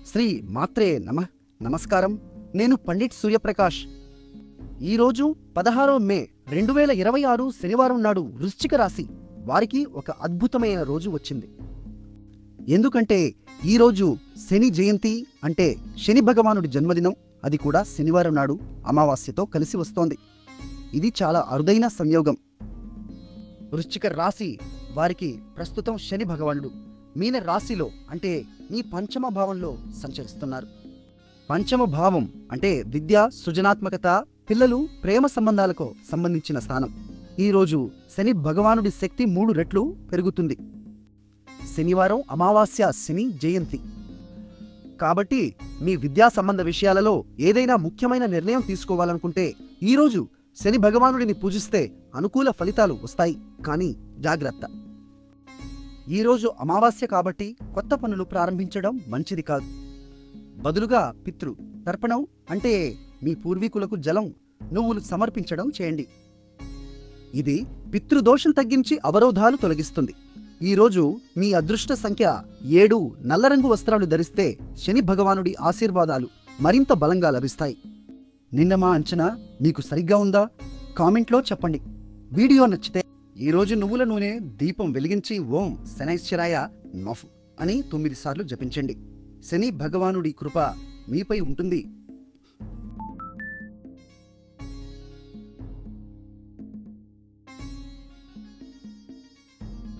శ్రీ మాత్రే నమః. నమస్కారం. నేను పండిట్ సూర్యప్రకాష్. ఈరోజు 16 మే 2026 శనివారం నాడు వృశ్చిక రాశి వారికి ఒక అద్భుతమైన రోజు వచ్చింది. ఎందుకంటే ఈరోజు శని జయంతి, అంటే శని భగవానుడి జన్మదినం. అది కూడా శనివారం నాడు అమావాస్యతో కలిసి వస్తోంది. ఇది చాలా అరుదైన సంయోగం. వృశ్చిక రాశి వారికి ప్రస్తుతం శని భగవానుడు మీన రాశిలో, అంటే మీ పంచమ భావంలో సంచరిస్తున్నారు. పంచమ భావం అంటే విద్య, సృజనాత్మకత, పిల్లలు, ప్రేమ సంబంధాలకు సంబంధించిన స్థానం. ఈరోజు శని భగవానుడి శక్తి 3 రెట్లు పెరుగుతుంది. శనివారం అమావాస్య శని జయంతి కాబట్టి మీ విద్యా సంబంధ విషయాలలో ఏదైనా ముఖ్యమైన నిర్ణయం తీసుకోవాలనుకుంటే ఈరోజు శని భగవానుడిని పూజిస్తే అనుకూల ఫలితాలు వస్తాయి. కానీ జాగ్రత్త, ఈరోజు అమావాస్య కాబట్టి కొత్త పనులు ప్రారంభించడం మంచిది కాదు. బదులుగా పితృ తర్పణం, అంటే మీ పూర్వీకులకు జలం, నువ్వులు సమర్పించడం చేయండి. ఇది పితృదోషం తగ్గించి అవరోధాలు తొలగిస్తుంది. ఈరోజు మీ అదృష్ట సంఖ్య 7. నల్ల రంగు వస్త్రాలు ధరిస్తే శని భగవానుడి ఆశీర్వాదాలు మరింత బలంగా లభిస్తాయి. నిన్న మా అంచనా మీకు సరిగ్గా ఉందా? కామెంట్లో చెప్పండి. వీడియో నచ్చితే ఈరోజు నువ్వుల నూనె దీపం వెలిగించి ఓం శనైశ్చరాయ నమః అని 9 సార్లు జపించండి. శని భగవానుడి కృప మీపై ఉంటుంది.